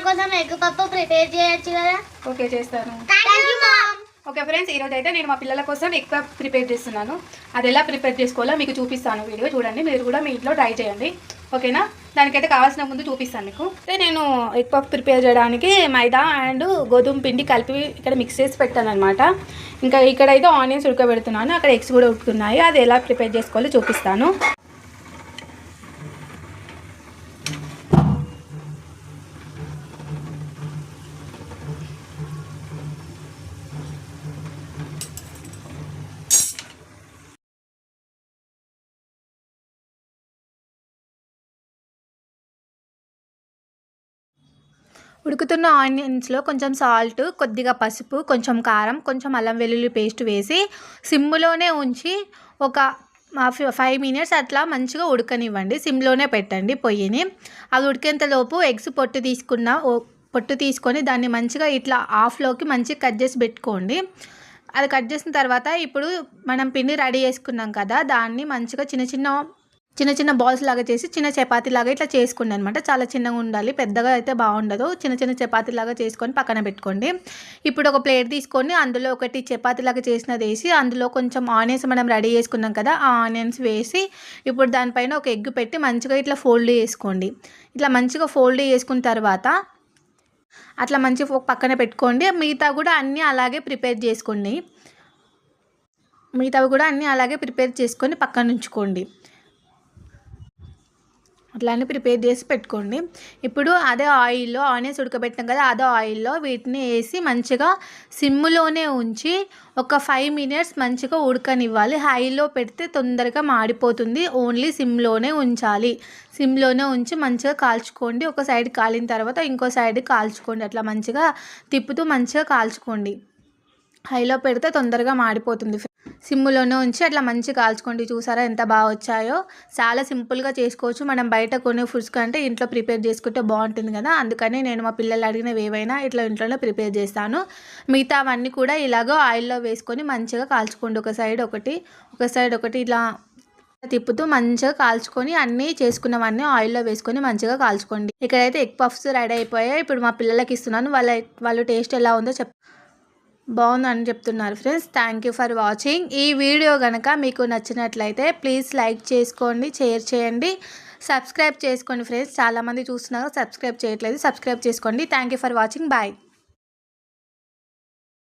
కోసం ఎగ్ పప్పు ప్రిపేర్ చేయొచ్చు కదా. ఓకే చేస్తాను. ఓకే ఫ్రెండ్స్, ఈరోజు అయితే నేను మా పిల్లల కోసం ఎగ్ పఫ్ ప్రిపేర్ చేస్తున్నాను. అది ఎలా ప్రిపేర్ చేసుకోవాలో మీకు చూపిస్తాను. వీడియో చూడండి, మీరు కూడా మీ ఇంట్లో ట్రై చేయండి. ఓకేనా? దానికైతే కావాల్సిన ముందు చూపిస్తాను మీకు. అయితే నేను ఎగ్ పఫ్ ప్రిపేర్ చేయడానికి మైదా అండ్ గోధుమ పిండి కలిపి ఇక్కడ మిక్స్ చేసి పెట్టాను అనమాట. ఇంకా ఇక్కడైతే ఆనియన్స్ ఉడకబెడుతున్నాను, అక్కడ ఎగ్స్ కూడా ఉడుకుతున్నాయి. అది ఎలా ప్రిపేర్ చేసుకోవాలో చూపిస్తాను. ఉడుకుతున్న ఆనియన్స్లో కొంచెం సాల్ట్, కొద్దిగా పసుపు, కొంచెం కారం, కొంచెం అల్లం వెల్లుల్లి పేస్ట్ వేసి సిమ్లోనే ఉంచి ఒక 5 మినిట్స్ అట్లా మంచిగా ఉడకనివ్వండి. సిమ్లోనే పెట్టండి పొయ్యిని. అది ఉడికేంతలోపు ఎగ్స్ పొట్టు తీసుకొని దాన్ని మంచిగా ఇట్లా హాఫ్లోకి మంచిగా కట్ చేసి పెట్టుకోండి. అది కట్ చేసిన తర్వాత ఇప్పుడు మనం పిండి రెడీ చేసుకున్నాం కదా, దాన్ని మంచిగా చిన్న చిన్న బాల్స్ లాగా చేసి చిన్న చపాతీ లాగా ఇట్లా చేసుకోండి అనమాట. చాలా చిన్నగా ఉండాలి, పెద్దగా అయితే బాగుండదు. చిన్న చపాతీ లాగా చేసుకొని పక్కన పెట్టుకోండి. ఇప్పుడు ఒక ప్లేట్ తీసుకొని అందులో ఒకటి చపాతీ లాగా చేసినది వేసి అందులో కొంచెం ఆనియన్స్ మనం రెడీ చేసుకున్నాం కదా, ఆ ఆనియన్స్ వేసి ఇప్పుడు దానిపైన ఒక ఎగ్ పెట్టి మంచిగా ఇట్లా ఫోల్డ్ చేసుకోండి. ఇట్లా మంచిగా ఫోల్డ్ చేసుకున్న తర్వాత అట్లా మంచిగా పక్కన పెట్టుకోండి. మిగతా కూడా అన్నీ అలాగే ప్రిపేర్ చేసుకొని పక్కన ఉంచుకోండి. అట్లానే ప్రిపేర్ చేసి పెట్టుకోండి. ఇప్పుడు అదే ఆయిల్లో ఆనియన్స్ ఉడకబెట్టాం కదా, అదే ఆయిల్లో వీటిని వేసి మంచిగా సిమ్లోనే ఉంచి ఒక 5 మినిట్స్ మంచిగా ఉడకనివ్వాలి. హైలో పెడితే తొందరగా మాడిపోతుంది. ఓన్లీ సిమ్లోనే ఉంచాలి. సిమ్లోనే ఉంచి మంచిగా కాల్చుకోండి. ఒక సైడ్ కాలిన తర్వాత ఇంకో సైడ్ కాల్చుకోండి. అట్లా మంచిగా తిప్పుతూ మంచిగా కాల్చుకోండి. హైలో పెడితే తొందరగా మాడిపోతుంది. సిమ్లోనే ఉంచి అట్లా మంచిగా కాల్చుకోండి. చూసారా ఎంత బాగా వచ్చాయో? చాలా సింపుల్గా చేసుకోవచ్చు. మనం బయట కొనే ఫుడ్స్ కంటే ఇంట్లో ప్రిపేర్ చేసుకుంటే బాగుంటుంది కదా, అందుకని నేను మా పిల్లలు అడిగినవి ఏవైనా ఇట్లా ఇంట్లోనే ప్రిపేర్ చేస్తాను. మిగతా అవన్నీ కూడా ఇలాగో ఆయిల్లో వేసుకొని మంచిగా కాల్చుకోండి. ఒక సైడ్ ఒకటి ఇట్లా తిప్పుతూ మంచిగా కాల్చుకొని అన్నీ చేసుకున్నవన్నీ ఆయిల్లో వేసుకొని మంచిగా కాల్చుకోండి. ఇక్కడైతే ఎగ్ పఫ్స్ రెడీ అయిపోయాయి. ఇప్పుడు మా పిల్లలకి ఇస్తున్నాను. వాళ్ళు టేస్ట్ ఎలా ఉందో బాగుందని చెప్తున్నారు friends. Thank you for watching. ఈ వీడియో కనుక మీకు నచ్చినట్లయితే ప్లీజ్ లైక్ చేసుకోండి, షేర్ చేయండి, సబ్స్క్రైబ్ చేసుకోండి ఫ్రెండ్స్. చాలామంది చూస్తున్నారు, సబ్స్క్రైబ్ చేయట్లేదు, సబ్స్క్రైబ్ చేసుకోండి. Thank you for watching. Bye.